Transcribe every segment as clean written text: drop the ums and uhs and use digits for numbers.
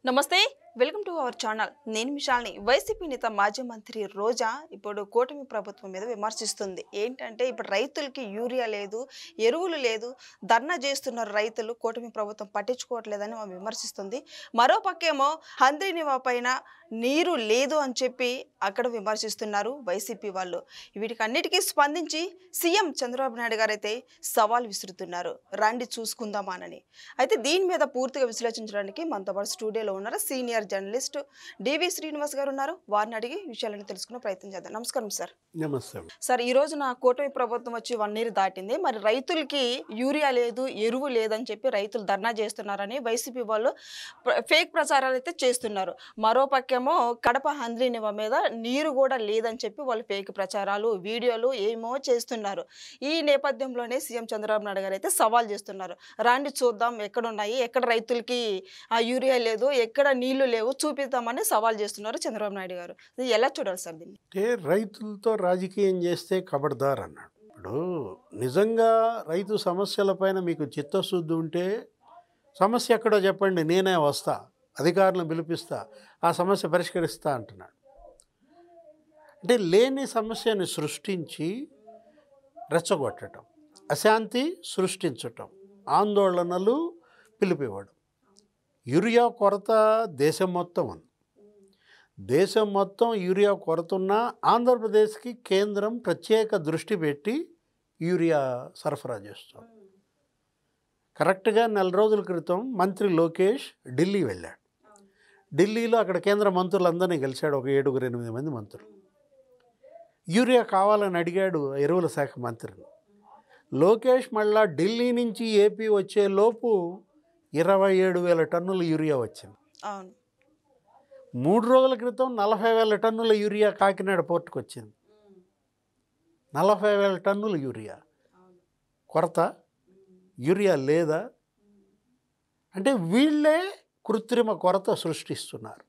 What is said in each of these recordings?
నమస్తే welcome to our channel నేను మిషాల్ని YCP నేత మాజీ మంత్రి రోజా ఇప్పుడు కూటమి ప్రభుత్వం మీద విమర్శిస్తుంది ఏంటంటే ఇప్పుడు రైతులకి యూరియా లేదు ఎరువులు లేదు ధర్నా చేస్తున్నారు రైతులు కూటమి ప్రభుత్వం పట్టించుకోవట్లేదని ఆమె విమర్శిస్తుంది మరోపక్కేమో హంద్రీనివా పైన నీరు లేదు అని చెప్పి అక్కడ విమర్శిస్తున్నారు వైసీపీ వాళ్ళు వీటికన్నిటికీ స్పందించి సీఎం చంద్రబాబు నాయుడు గారు అయితే సవాల్ విసురుతున్నారు రండి చూసుకుందామానని అయితే దీని మీద పూర్తిగా విశ్లేషించడానికి మనతో పాటు స్టూడియోలో ఉన్నారు సీనియర్ జర్నలిస్ట్ డివి శ్రీనివాస్ గారు ఉన్నారు వారిని అడిగి విషయాలను తెలుసుకునే ప్రయత్నం చేద్దాం నమస్కారం సార్ నమస్తే సార్ ఈ రోజు నా కూటమి ప్రభుత్వం వచ్చి 1 ఇయర్ దాటింది మరి రైతులకి యూరియా లేదు ఎరువు లేదని చెప్పి రైతులు ధర్నా చేస్తున్నారని వైసీపీ వాళ్ళు ఫేక్ ప్రచారాలు అయితే చేస్తున్నారు మరోపక్కేమో కడప హంద్రీనివా మీద నీరు కూడా లేదని చెప్పి వాళ్ళు ఫేక్ ప్రచారాలు వీడియోలు ఏమో చేస్తున్నారు ఈ నేపథ్యంలోనే సీఎం చంద్రబాబు నాయుడు గారు అయితే సవాల్ చేస్తున్నారు రండి చూద్దాం ఎక్కడ ఉన్నాయి ఎక్కడ రైతులకి ఆ యూరియా లేదు ఎక్కడ నీళ్లు లేవు చూపిద్దామని సవాల్ చేస్తున్నారు చంద్రబాబు నాయుడు గారు ఎలా చూడాలి సార్ దీన్ని అంటే రైతులతో రాజకీయం చేస్తే కబడ్దార్ అన్నాడు. ఇప్పుడు నిజంగా రైతు సమస్యలపైన మీకు చిత్తశుద్ధి ఉంటే సమస్య ఎక్కడో చెప్పండి, నేనే వస్తా, అధికారులను పిలిపిస్తా, ఆ సమస్య పరిష్కరిస్తా అంటున్నాడు. అంటే లేని సమస్యని సృష్టించి రెచ్చగొట్టడం, అశాంతి సృష్టించటం, ఆందోళనలు పిలిపివ్వడం. యూరియా కొరత దేశం మొత్తం ఉంది. దేశం మొత్తం యూరియా కొరత ఉన్న ఆంధ్రప్రదేశ్కి కేంద్రం ప్రత్యేక దృష్టి పెట్టి యూరియా సరఫరా చేస్తుంది. కరెక్ట్గా 4 రోజుల క్రితం మంత్రి లోకేష్ ఢిల్లీ వెళ్ళాడు. ఢిల్లీలో అక్కడ కేంద్ర మంత్రులందరినీ కలిశాడు, ఒక 7-8 మంది మంత్రులు. యూరియా కావాలని అడిగాడు ఎరువుల శాఖ మంత్రిని. లోకేష్ మళ్ళా ఢిల్లీ నుంచి ఏపీ వచ్చే లోపు 27,000 టన్నుల యూరియా వచ్చింది. అవును 3 రోజుల క్రితం 40,000 టన్నుల యూరియా కాకినాడ పోర్టుకు వచ్చింది. 40,000 టన్నుల యూరియా కొరత, యూరియా లేదా అంటే వీళ్ళే కృత్రిమ కొరత సృష్టిస్తున్నారు.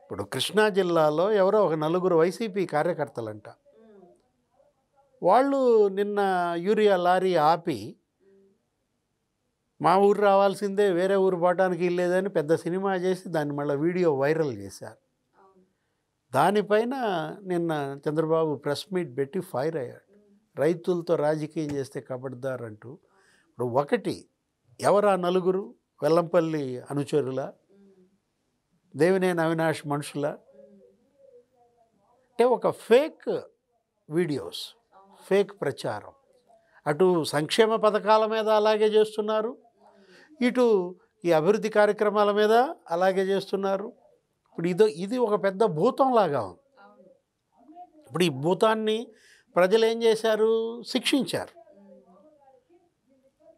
ఇప్పుడు కృష్ణా జిల్లాలో ఎవరో ఒక 4 వైసీపీ కార్యకర్తలంట, వాళ్ళు నిన్న యూరియా లారీ ఆపి మా ఊరు రావాల్సిందే వేరే ఊరు పోవడానికి లేదని పెద్ద సినిమా చేసి దాన్ని మళ్ళీ వీడియో వైరల్ చేశారు. దానిపైన నిన్న చంద్రబాబు ప్రెస్ మీట్ పెట్టి ఫైర్ అయ్యాడు. రైతులతో రాజకీయం చేస్తే కబడ్దార్ అంటూ. ఇప్పుడు ఒకటి, ఎవరా 4 వెల్లంపల్లి అనుచరుల, దేవినేని అవినాష్ మనుషుల? అంటే ఒక ఫేక్ వీడియోస్, ఫేక్ ప్రచారం. అటు సంక్షేమ పథకాల మీద అలాగే చేస్తున్నారు, ఇటు ఈ అభివృద్ధి కార్యక్రమాల మీద అలాగే చేస్తున్నారు. ఇప్పుడు ఇది ఒక పెద్ద భూతంలాగా ఉంది. ఇప్పుడు ఈ భూతాన్ని ప్రజలు ఏం చేశారు? శిక్షించారు,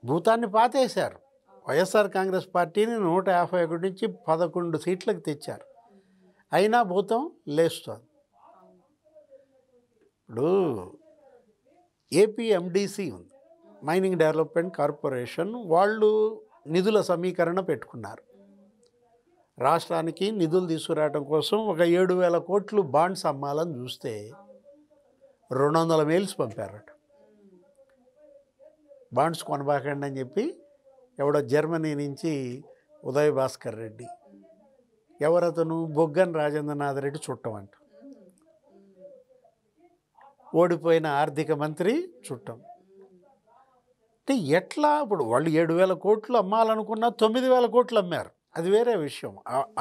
భూతాన్ని పాతేశారు. వైఎస్ఆర్ కాంగ్రెస్ పార్టీని 151 నుంచి 11 సీట్లకు తెచ్చారు, అయినా భూతం లేస్తుంది. ఇప్పుడు ఏపీఎండిసి ఉంది, మైనింగ్ డెవలప్మెంట్ కార్పొరేషన్, వాళ్ళు నిధుల సమీకరణ పెట్టుకున్నారు. రాష్ట్రానికి నిధులు తీసుకురావడం కోసం ఒక 7,000 కోట్లు బాండ్స్ అమ్మాలని చూస్తే 200 మెయిల్స్ పంపారట. బాండ్స్ కొనబాకండి అని చెప్పి ఎవడో జర్మనీ నుంచి ఉదయ్ భాస్కర్ రెడ్డి, ఎవరతను బొగ్గన్ రాజేంద్రనాథ్ రెడ్డి చుట్టం అంట, ఓడిపోయిన ఆర్థిక మంత్రి చుట్టం. అంటే ఎట్లా? ఇప్పుడు వాళ్ళు 7,000 కోట్లు అమ్మాలనుకున్నా 9,000 కోట్లు అమ్మారు, అది వేరే విషయం.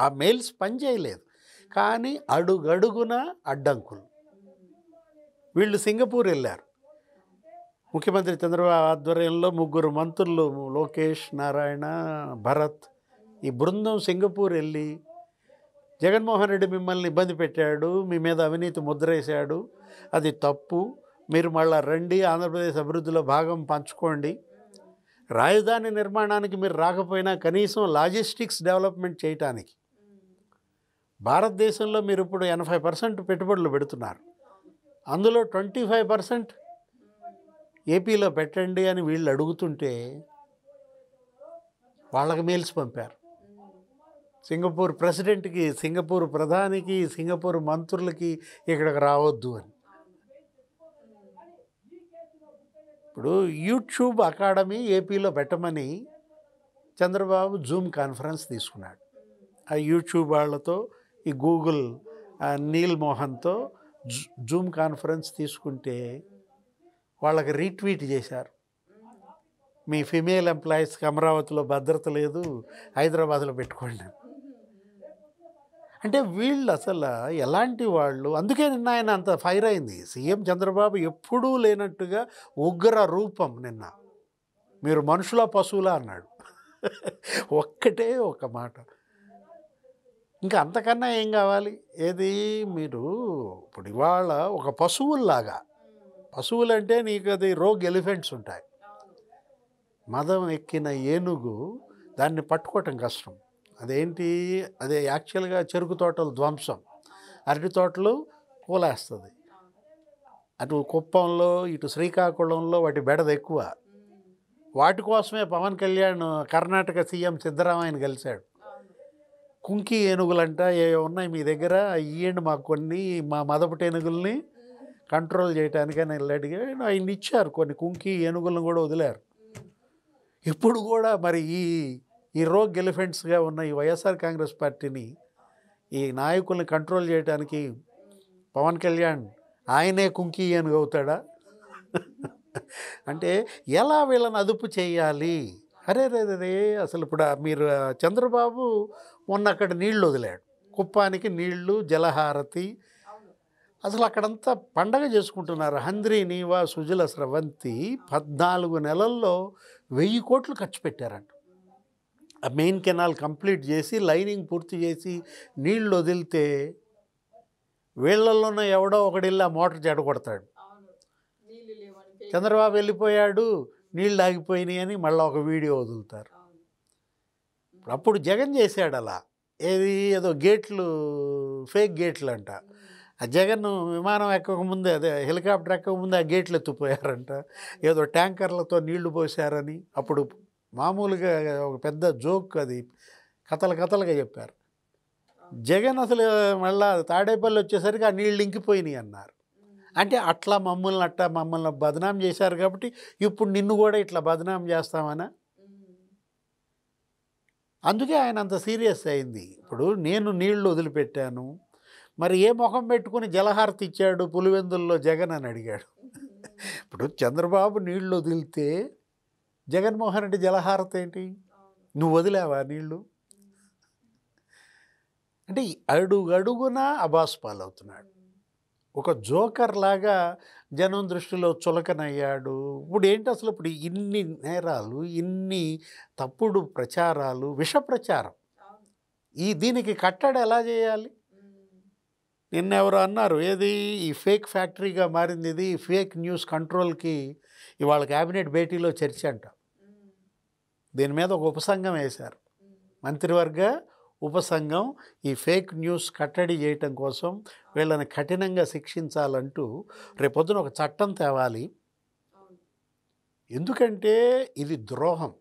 ఆ మెయిల్స్ పనిచేయలేదు, కానీ అడుగడుగున అడ్డంకులు. వీళ్ళు సింగపూర్ వెళ్ళారు, ముఖ్యమంత్రి చంద్రబాబు ఆధ్వర్యంలో 3 మంత్రులు లోకేష్, నారాయణ, భరత్, ఈ బృందం సింగపూర్ వెళ్ళి జగన్మోహన్ రెడ్డి మిమ్మల్ని ఇబ్బంది పెట్టాడు, మీ మీద అవినీతి ముద్రేశాడు, అది తప్పు, మీరు మళ్ళా రండి, ఆంధ్రప్రదేశ్ అభివృద్ధిలో భాగం పంచుకోండి, రాజధాని నిర్మాణానికి మీరు రాకపోయినా కనీసం లాజిస్టిక్స్ డెవలప్మెంట్ చేయటానికి భారతదేశంలో మీరు ఇప్పుడు 80% పెట్టుబడులు పెడుతున్నారు, అందులో 25% ఏపీలో పెట్టండి అని వీళ్ళు అడుగుతుంటే వాళ్ళకి మెయిల్స్ పంపారు. సింగపూర్ ప్రెసిడెంట్కి, సింగపూర్ ప్రధానికి, సింగపూర్ మంత్రులకి ఇక్కడికి రావద్దు అని. ఇప్పుడు యూట్యూబ్ అకాడమీ ఏపీలో పెట్టమని చంద్రబాబు జూమ్ కాన్ఫరెన్స్ తీసుకున్నాడు. ఆ యూట్యూబ్ వాళ్ళతో ఈ గూగుల్ నీల్ మోహన్తో జూమ్ కాన్ఫరెన్స్ తీసుకుంటే వాళ్ళకి రీట్వీట్ చేశారు. మీ ఫిమేల్ ఎంప్లాయీస్కి అమరావతిలో భద్రత లేదు, హైదరాబాద్లో పెట్టుకోండి. అంటే వీళ్ళు అసలు ఎలాంటి వాళ్ళు? అందుకే నిన్న ఆయన అంత ఫైర్ అయింది. సీఎం చంద్రబాబు ఎప్పుడూ లేనట్టుగా ఉగ్ర రూపం నిన్న. మీరు మనుషుల పశువులా అన్నాడు. ఒక్కటే ఒక మాట. ఇంకా అంతకన్నా ఏం కావాలి? ఏది మీరు ఇప్పుడు ఇవాళ ఒక పశువుల్లాగా, పశువులంటే నీకు అది రోగ్ ఎలిఫెంట్స్ ఉంటాయి, మదం ఎక్కిన ఏనుగు దాన్ని పట్టుకోవటం కష్టం. అదేంటి, అదే యాక్చువల్గా చెరుకు తోటలు ధ్వంసం, అరటి తోటలు కూలేస్తుంది. అటు కుప్పంలో ఇటు శ్రీకాకుళంలో వాటి బెడద ఎక్కువ. వాటి కోసమే పవన్ కళ్యాణ్ కర్ణాటక సీఎం సిద్ధరామయ్యని కలిశాడు. కుంకి ఏనుగులంట ఏ ఉన్నాయి మీ దగ్గర, ఇవ్వండి మాకు కొన్ని, మా మదపటి ఏనుగుల్ని కంట్రోల్ చేయడానికి అని అడిగాడు. ఆయన ఇచ్చారు, కొన్ని కుంకి ఏనుగులను కూడా వదిలారు. ఇప్పుడు కూడా మరి ఈ రోగ్ ఎలిఫెంట్స్గా ఉన్న ఈ వైఎస్ఆర్ కాంగ్రెస్ పార్టీని, ఈ నాయకుల్ని కంట్రోల్ చేయడానికి పవన్ కళ్యాణ్ ఆయనే కుంకి ఏనుగు అవుతాడా? అంటే ఎలా వీళ్ళని అదుపు చేయాలి? అరే రే రే అసలు ఇప్పుడు మీరు చంద్రబాబు మొన్న అక్కడ నీళ్లు వదిలాడు, కుప్పానికి నీళ్లు, జలహారతి, అసలు అక్కడంతా పండగ చేసుకుంటున్నారు. హంద్రీ నీవా సుజల స్రవంతి 14 నెలల్లో 1000 కోట్లు ఖర్చు పెట్టారంట. ఆ మెయిన్ కెనాల్ కంప్లీట్ చేసి లైనింగ్ పూర్తి చేసి నీళ్లు వదిలితే వీళ్ళల్లోనే ఎవడో ఒకడిల్లా మోటార్ చెడగొడతాడు. చంద్రబాబు వెళ్ళిపోయాడు, నీళ్ళు ఆగిపోయినాయి అని మళ్ళీ ఒక వీడియో వదులుతారు. అప్పుడు జగన్ చేశాడు అలా. ఏదో గేట్లు, ఫేక్ గేట్లు అంట. ఆ జగన్ విమానం ఎక్కకముందే, అదే హెలికాప్టర్ ఎక్కకముందే ఆ గేట్లు ఎత్తిపోయారంట. ఏదో ట్యాంకర్లతో నీళ్లు పోసారని అప్పుడు మామూలుగా ఒక పెద్ద జోక్, అది కథలుగా చెప్పారు. జగన్ అసలు మళ్ళా తాడేపల్లి వచ్చేసరికి ఆ నీళ్ళు ఇంకిపోయినాయి అన్నారు. అంటే అట్లా మమ్మల్ని బదనాం చేశారు కాబట్టి ఇప్పుడు నిన్ను కూడా ఇట్లా బదనాం చేస్తామనా? అందుకే ఆయన అంత సీరియస్ అయింది. ఇప్పుడు నేను నీళ్లు వదిలిపెట్టాను, మరి ఏ ముఖం పెట్టుకుని జలహారతి ఇచ్చాడు పులివెందుల్లో జగన్ అని అడిగాడు. ఇప్పుడు చంద్రబాబు నీళ్లు వదిలితే జగన్మోహన్ రెడ్డి జలహారతి ఏంటి? నువ్వు వదిలేవా నీళ్ళు? అంటే అడుగడుగున అబాస్ పాలవుతున్నాడు. ఒక జోకర్ లాగా జనం దృష్టిలో చులకనయ్యాడు. ఇప్పుడు ఏంటి అసలు, ఇప్పుడు ఇన్ని నేరాలు, ఇన్ని తప్పుడు ప్రచారాలు, విష ప్రచారం, దీనికి కట్టడి ఎలా చేయాలి? నిన్న ఎవరు అన్నారు, ఏది ఈ ఫేక్ ఫ్యాక్టరీగా మారింది ఇది, ఫేక్ న్యూస్ కంట్రోల్కి ఇవాళ క్యాబినెట్ భేటీలో చర్చ అంట. దీని మీద ఒక ఉపసంఘం వేశారు, మంత్రివర్గ ఉపసంఘం, ఈ ఫేక్ న్యూస్ కట్టడి చేయటం కోసం వీళ్ళని కఠినంగా శిక్షించాలంటూ రేపొద్దున ఒక చట్టం తేవాలి. ఎందుకంటే ఇది ద్రోహం.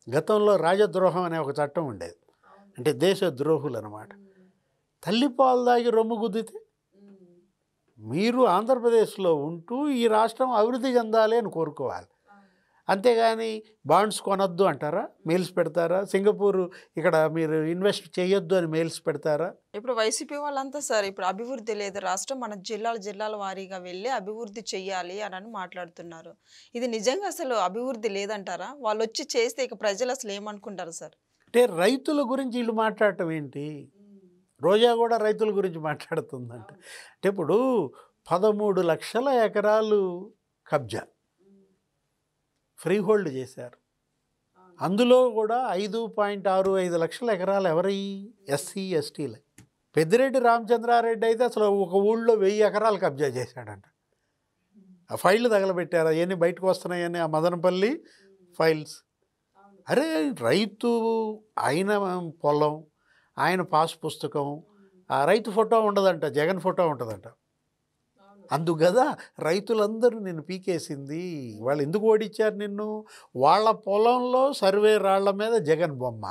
గతంలో రాజద్రోహం అనే ఒక చట్టం ఉండేది, అంటే దేశ ద్రోహులు అన్నమాట. తల్లిపాలు దాగి రొమ్ము గుద్దితే, మీరు ఆంధ్రప్రదేశ్లో ఉంటూ ఈ రాష్ట్రం అభివృద్ధి చెందాలి అని కోరుకోవాలి. అంతేగాని బాండ్స్ కొనొద్దు అంటారా? మెయిల్స్ పెడతారా? సింగపూర్ ఇక్కడ మీరు ఇన్వెస్ట్ చేయొద్దు అని మెయిల్స్ పెడతారా? ఇప్పుడు వైసీపీ వాళ్ళంతా సార్, ఇప్పుడు అభివృద్ధి లేదు రాష్ట్రం, మన జిల్లాల వారీగా వెళ్ళి అభివృద్ధి చెయ్యాలి అని మాట్లాడుతున్నారు. ఇది నిజంగా అసలు అభివృద్ధి లేదంటారా? వాళ్ళు వచ్చి చేస్తే ఇక ప్రజలు అసలు ఏమనుకుంటారు సార్? అంటే రైతుల గురించి వీళ్ళు మాట్లాడటం ఏంటి? రోజా కూడా రైతుల గురించి మాట్లాడుతుందంట. అంటే ఇప్పుడు 13 లక్షల ఎకరాలు కబ్జా, ఫ్రీ హోల్డ్ చేశారు. అందులో కూడా 5.65 లక్షల ఎకరాలు ఎవరి? ఎస్సీ ఎస్టీలే. పెద్దిరెడ్డి రామచంద్రారెడ్డి అయితే అసలు ఒక ఊళ్ళో 1000 ఎకరాలు కబ్జా చేశాడంట. ఆ ఫైళ్ళు తగలబెట్టారు, అవన్నీ బయటకు వస్తున్నాయని, ఆ మదనపల్లి ఫైల్స్. అరే రైతు, ఆయన పొలం, ఆయన పాస్ పుస్తకం, ఆ రైతు ఫోటో ఉండదంట, జగన్ ఫోటో ఉంటుందంట. అందుకదా రైతులందరూ నిన్ను పీకేసింది. వాళ్ళు ఎందుకు ఓడించారు నిన్ను? వాళ్ళ పొలంలో సర్వే రాళ్ల మీద జగన్ బొమ్మ.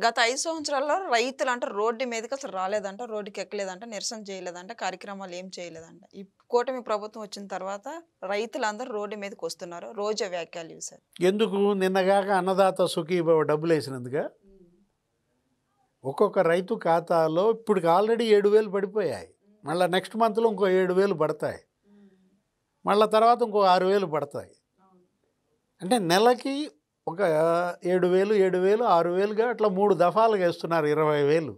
గత 5 సంవత్సరాల్లో రైతులు అంటే రోడ్డు మీదకి అసలు రాలేదంట, రోడ్డుకి ఎక్కలేదంట, నిరసన చేయలేదంట, కార్యక్రమాలు ఏం చేయలేదంట. ఈ కూటమి ప్రభుత్వం వచ్చిన తర్వాత రైతులందరూ రోడ్డు మీదకి వస్తున్నారు. రోజా వ్యాఖ్యలు సార్. ఎందుకు? నిన్నగాక అన్నదాత సుఖీభవ డబ్బులు వేసినందుగా. ఒక్కొక్క రైతు ఖాతాలో ఇప్పటికి ఆల్రెడీ 7,000 పడిపోయాయి. మళ్ళీ నెక్స్ట్ మంత్లో ఇంకో 7,000 పడతాయి. మళ్ళీ తర్వాత ఇంకో 6,000 పడతాయి. అంటే నెలకి ఒక 7,000, 7,000, 6,000గా అట్లా 3 దఫాలుగా వేస్తున్నారు 20,000.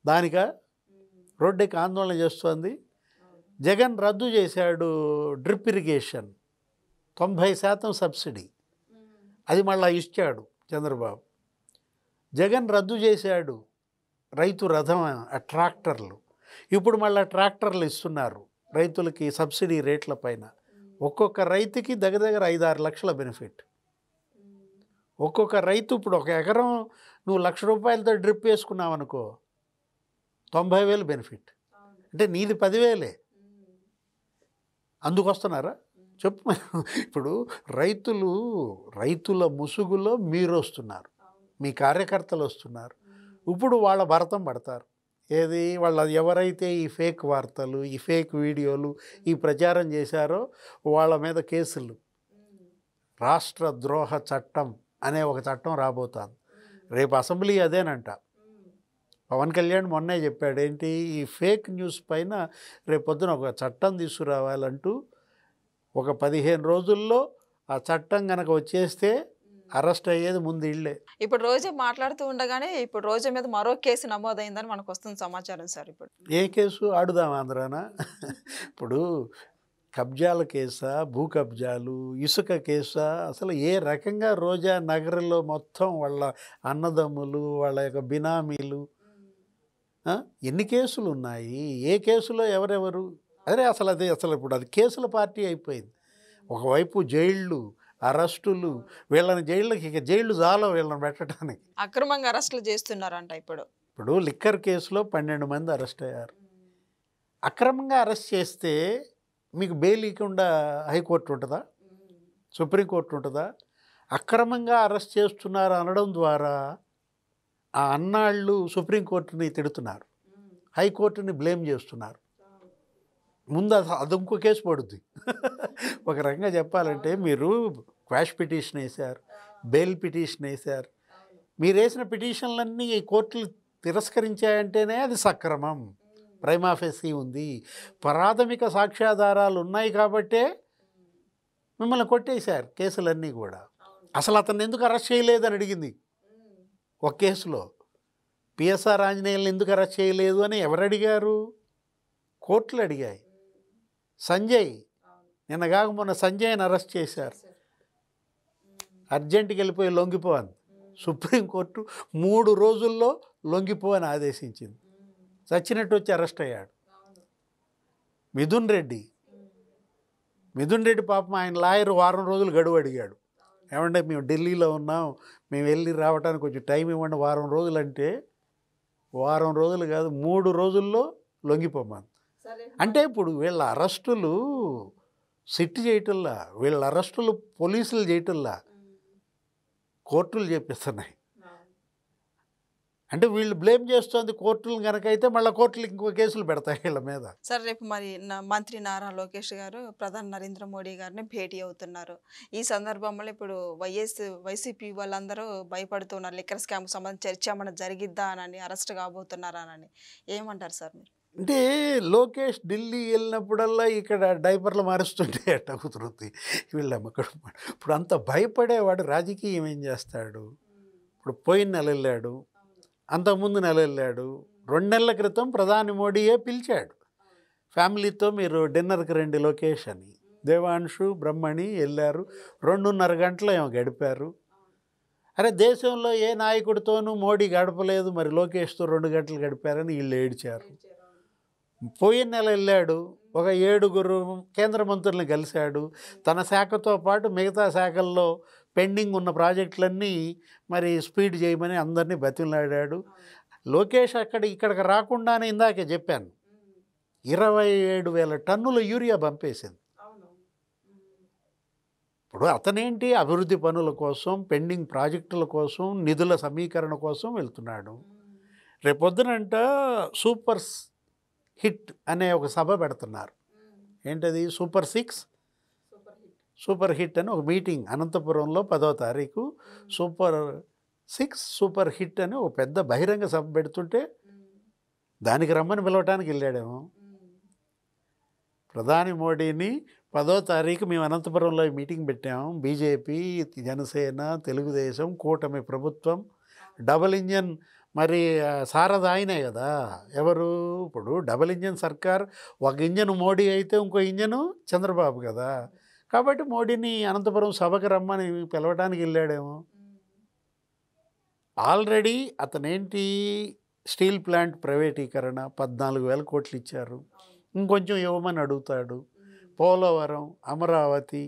దానికా రోడ్డుకి ఆందోళన చేస్తోంది. జగన్ రద్దు చేశాడు డ్రిప్ ఇరిగేషన్, 90% సబ్సిడీ. అది మళ్ళీ ఇచ్చాడు చంద్రబాబు. జగన్ రద్దు చేశాడు రైతు రథం ట్రాక్టర్లు. ఇప్పుడు మళ్ళీ ట్రాక్టర్లు ఇస్తున్నారు రైతులకి సబ్సిడీ రేట్ల పైన. ఒక్కొక్క రైతుకి దగ్గర 5-6 లక్షల బెనిఫిట్. ఒక్కొక్క రైతు ఇప్పుడు ఒక ఎకరం నువ్వు 1,00,000 రూపాయలతో డ్రిప్ వేసుకున్నావు అనుకో, 90,000 బెనిఫిట్. అంటే నీది 10,000. అందుకొస్తున్నారా చెప్పు. ఇప్పుడు రైతుల ముసుగులో మీరు వస్తున్నారు, మీ కార్యకర్తలు వస్తున్నారు. ఇప్పుడు వాళ్ళ భరతం పడతారు. ఏది వాళ్ళ ఎవరైతే ఈ ఫేక్ వార్తలు, ఈ ఫేక్ వీడియోలు ఈ ప్రచారం చేశారో వాళ్ళ మీద కేసులు. రాష్ట్ర ద్రోహ చట్టం అనే ఒక చట్టం రాబోతుంది రేపు. అసెంబ్లీ అదేనంట. పవన్ కళ్యాణ్ మొన్నే చెప్పాడు, ఏంటి ఈ ఫేక్ న్యూస్ పైన రేపొద్దున ఒక చట్టం తీసుకురావాలంటూ. ఒక 15 రోజుల్లో ఆ చట్టం కనుక వచ్చేస్తే అరెస్ట్ అయ్యేది ముందు ఇళ్ళే. ఇప్పుడు రోజే మాట్లాడుతూ ఉండగానే ఇప్పుడు రోజా మీద మరో కేసు నమోదైందని మనకు వస్తుంది సమాచారం సార్. ఇప్పుడు ఏ కేసు ఆడుదాం ఆంధ్రానా? ఇప్పుడు కబ్జాల కేసా, భూ కబ్జాలు, ఇసుక కేసా, అసలు ఏ రకంగా రోజా నగరంలో మొత్తం వాళ్ళ అన్నదమ్ములు, వాళ్ళ యొక్క బినామీలు, ఎన్ని కేసులు ఉన్నాయి, ఏ కేసులో ఎవరెవరు? అసలు ఇప్పుడు అది కేసుల పార్టీ అయిపోయింది. ఒకవైపు జైళ్ళు, అరెస్టులు, వీళ్ళని జైళ్ళకి ఇక జైళ్ళు చాలా వీళ్ళని పెట్టడానికి. అక్రమంగా అరెస్టులు చేస్తున్నారంట. ఇప్పుడు లిక్కర్ కేసులో 12 మంది అరెస్ట్ అయ్యారు. అక్రమంగా అరెస్ట్ చేస్తే మీకు బెయిల్ ఇవ్వకుండా హైకోర్టు ఉంటుందా, సుప్రీంకోర్టు ఉంటుందా? అక్రమంగా అరెస్ట్ చేస్తున్నారు అనడం ద్వారా ఆ అన్నాళ్ళు సుప్రీంకోర్టుని తిడుతున్నారు, హైకోర్టుని బ్లేమ్ చేస్తున్నారు. ముందు అది ఇంకో కేసు పడుద్ది. ఒక రకంగా చెప్పాలంటే మీరు క్వాష్ పిటిషన్ వేశారు, బెయిల్ పిటిషన్ వేశారు. మీరు వేసిన పిటిషన్లన్నీ ఈ కోర్టులు తిరస్కరించాయంటేనే అది సక్రమం, ప్రైమా ఫేసి ఉంది, ప్రాథమిక సాక్ష్యాధారాలు ఉన్నాయి కాబట్టే మిమ్మల్ని కొట్టేశారు కేసులన్నీ కూడా. అసలు అతన్ని ఎందుకు అరెస్ట్ చేయలేదని అడిగింది ఒక కేసులో. పిఎస్ఆర్ ఆంజనేయులను ఎందుకు అరెస్ట్ చేయలేదు అని ఎవరు అడిగారు? కోర్టులు అడిగాయి. సంజయ్ మొన్న సంజయ్ని అరెస్ట్ చేశారు. అర్జెంటుకి వెళ్ళిపోయి లొంగిపోవాలి. సుప్రీంకోర్టు 3 రోజుల్లో లొంగిపోని ఆదేశించింది. చచ్చినట్టు వచ్చి అరెస్ట్ అయ్యాడు. మిథున్ రెడ్డి పాపం ఆయన లాయర్ వారం రోజులు గడువు అడిగాడు. ఏమంటే మేము ఢిల్లీలో ఉన్నాం, మేము వెళ్ళి రావడానికి కొంచెం టైం ఇవ్వండి. వారం రోజులు అంటే వారం రోజులు కాదు, 3 రోజుల్లో లొంగిపోమని. అంటే ఇప్పుడు వీళ్ళ అరెస్టులు సిట్ చేయటల్లా, వీళ్ళ అరెస్టులు పోలీసులు చేయటల్లా, కోర్టులు చేపిస్తున్నాయి. అంటే వీళ్ళు బ్లేమ్ చేస్తుంది కోర్టులు కనుక అయితే మళ్ళీ కోర్టులు ఇంకో కేసులు పెడతాయి వీళ్ళ మీద. సార్ రేపు మరి మంత్రి నారా లోకేష్ గారు ప్రధాని నరేంద్ర మోడీ గారిని భేటీ అవుతున్నారు. ఈ సందర్భంలో ఇప్పుడు వైసీపీ వాళ్ళందరూ భయపడుతున్నారు, లిక్కర్ స్కామ్ సంబంధించి చర్చ ఏమైనా జరిగిద్దా అని, అరెస్ట్ కాబోతున్నారా అని. ఏమంటారు సార్ మీరు? అంటే లోకేష్ ఢిల్లీ వెళ్ళినప్పుడల్లా ఇక్కడ డైపర్లు మారుస్తుంటే ఎట్ట కుదురుతుంది వీళ్ళమ్మక్కడ. ఇప్పుడు అంత భయపడేవాడు రాజకీయం ఏం చేస్తాడు? ఇప్పుడు పోయిన నెల వెళ్ళాడు, అంతకుముందు నెల వెళ్ళాడు. 2 నెలల క్రితం ప్రధాని మోడీయే పిలిచాడు, ఫ్యామిలీతో మీరు డిన్నర్కి రండి లోకేష్ అని. దేవాంశు, బ్రహ్మణి వెళ్ళారు. 2.5 గంటలు ఏమో గడిపారు. అరే దేశంలో ఏ నాయకుడితోనూ మోడీ గడపలేదు, మరి లోకేష్తో 2 గంటలు గడిపారని వీళ్ళు ఏడ్చారు. పోయిన నెల వెళ్ళాడు, ఒక 7 కేంద్ర మంత్రులను కలిశాడు. తన శాఖతో పాటు మిగతా శాఖల్లో పెండింగ్ ఉన్న ప్రాజెక్టులన్నీ మరి స్పీడ్ చేయమని అందరినీ బతిమలాడాడు. లోకేష్ ఇక్కడికి రాకుండానే ఇందాకే చెప్పాను, 27,000 టన్నుల యూరియా పంపేసింది. ఇప్పుడు అతనేంటి అభివృద్ధి పనుల కోసం, పెండింగ్ ప్రాజెక్టుల కోసం, నిధుల సమీకరణ కోసం వెళ్తున్నాడు. రేపొద్దునంట సూపర్ హిట్ అనే ఒక సభ పెడుతున్నారు. ఏంటది? సూపర్ హిట్ అని ఒక మీటింగ్ అనంతపురంలో 10వ తారీఖు సూపర్ 6 సూపర్ హిట్ అని ఒక పెద్ద బహిరంగ సభ పెడుతుంటే దానికి రమ్మని పిలవటానికి వెళ్ళాడేమో. ప్రధాని మోడీని 10వ తారీఖు మేము అనంతపురంలో మీటింగ్ పెట్టాము. బీజేపీ, జనసేన, తెలుగుదేశం, కూటమి ప్రభుత్వం, డబుల్ ఇంజన్. మరి సారథి ఆయనే కదా. ఎవరు ఇప్పుడు డబుల్ ఇంజన్ సర్కార్, ఒక ఇంజన్ మోడీ అయితే ఇంకో ఇంజను చంద్రబాబు కదా. కాబట్టి మోడీని అనంతపురం సభకు రమ్మని పిలవడానికి వెళ్ళాడేమో. ఆల్రెడీ అతనేంటి, స్టీల్ ప్లాంట్ ప్రైవేటీకరణ 14,000 కోట్లు ఇచ్చారు, ఇంకొంచెం ఇవ్వమని అడుగుతాడు. పోలవరం, అమరావతి.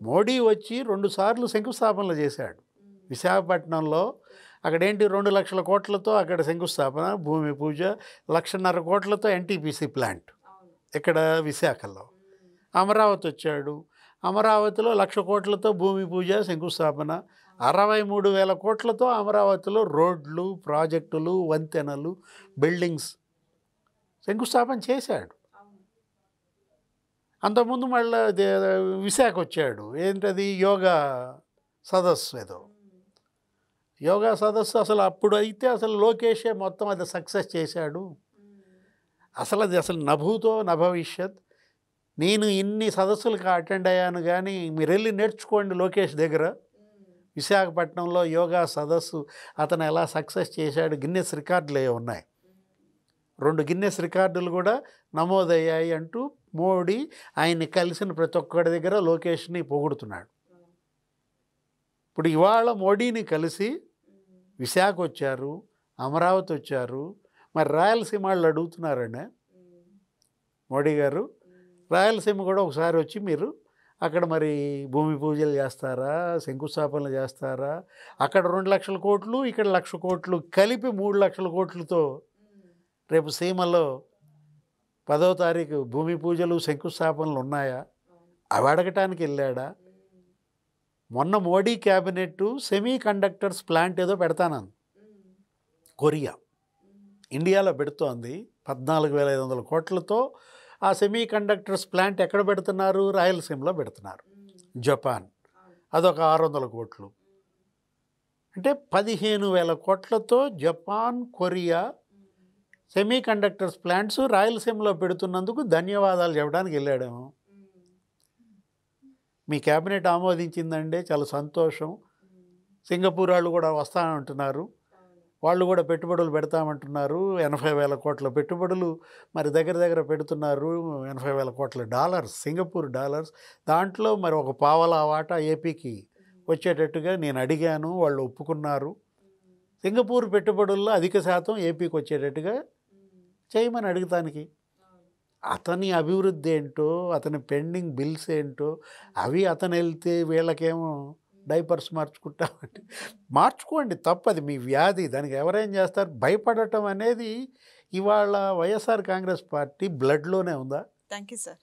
మోడీ వచ్చి 2 సార్లు శంకుస్థాపనలు చేశాడు. విశాఖపట్నంలో అక్కడేంటి 2 లక్షల కోట్లతో అక్కడ శంకుస్థాపన, భూమి పూజ, 1,50,000 కోట్లతో ఎన్టీపీసీ ప్లాంట్ ఇక్కడ విశాఖలో. అమరావతి వచ్చాడు, అమరావతిలో 1,00,000 కోట్లతో భూమి పూజ, శంకుస్థాపన, 63,000 కోట్లతో అమరావతిలో రోడ్లు, ప్రాజెక్టులు, వంతెనలు, బిల్డింగ్స్ శంకుస్థాపన చేశాడు. అంతకుముందు మళ్ళీ విశాఖ వచ్చాడు. ఏంటది, యోగా సదస్సు. ఏదో యోగా సదస్సు. అసలు అప్పుడు అయితే అసలు లోకేషే మొత్తం అది సక్సెస్ చేశాడు. అసలు అది అసలు నభూతో నభవిష్యత్. నేను ఇన్ని సదస్సులకు అటెండ్ అయ్యాను, కానీ మీరు వెళ్ళి నేర్చుకోండి లోకేష్ దగ్గర. విశాఖపట్నంలో యోగా సదస్సు అతను ఎలా సక్సెస్ చేశాడు. గిన్నెస్ రికార్డులు ఉన్నాయి, 2 గిన్నెస్ రికార్డులు కూడా నమోదయ్యాయి అంటూ మోడీ ఆయన్ని కలిసిన ప్రతి ఒక్కడి దగ్గర లోకేష్ని పొగుడుతున్నాడు. ఇప్పుడు ఇవాళ మోడీని కలిసి విశాఖ వచ్చారు, అమరావతి వచ్చారు, మరి రాయలసీమ వాళ్ళు అడుగుతున్నారండి. మోడీ గారు రాయలసీమ కూడా ఒకసారి వచ్చి మీరు అక్కడ మరి భూమి పూజలు చేస్తారా, శంకుస్థాపనలు చేస్తారా? అక్కడ 2 లక్షల కోట్లు, ఇక్కడ 1,00,000 కోట్లు కలిపి 3 లక్షల కోట్లతో రేపు సీమలో 10వ తారీఖు భూమి పూజలు, శంకుస్థాపనలు ఉన్నాయా? అవి అడగటానికి వెళ్ళాడా? మొన్న Modi cabinet semi conductors plant ఏదో పెడతానంది. కొరియా ఇండియాలో పెడుతోంది 14,500 కోట్లతో. ఆ సెమీ కండక్టర్స్ ప్లాంట్ ఎక్కడ పెడుతున్నారు? రాయలసీమలో పెడుతున్నారు. జపాన్ అదొక 600 కోట్లు. అంటే 15,000 కోట్లతో Japan, Korea semi conductors plants రాయలసీమలో పెడుతున్నందుకు ధన్యవాదాలు చెప్పడానికి వెళ్ళాడేమో. మీ క్యాబినెట్ ఆమోదించిందంటే చాలా సంతోషం. సింగపూర్ వాళ్ళు కూడా వస్తామంటున్నారు, వాళ్ళు కూడా పెట్టుబడులు పెడతామంటున్నారు. 80,000 కోట్ల పెట్టుబడులు మరి దగ్గర పెడుతున్నారు. 80,000 కోట్ల డాలర్స్, సింగపూర్ డాలర్స్. దాంట్లో మరి ఒక పావలా వాటా ఏపీకి వచ్చేటట్టుగా నేను అడిగాను, వాళ్ళు ఒప్పుకున్నారు. సింగపూర్ పెట్టుబడుల్లో అధిక శాతం ఏపీకి వచ్చేటట్టుగా చేయమని అడుగుతానికి. అతని అభివృద్ధి ఏంటో, అతని పెండింగ్ బిల్స్ ఏంటో అవి అతను వెళ్తే వీళ్ళకేమో డైపర్స్ మార్చుకుంటామంటే మార్చుకోండి, తప్పది మీ వ్యాధి. దానికి ఎవరేం చేస్తారు? భయపడటం అనేది ఇవాళ వైఎస్ఆర్ కాంగ్రెస్ పార్టీ బ్లడ్లోనే ఉందా? Thank you sir.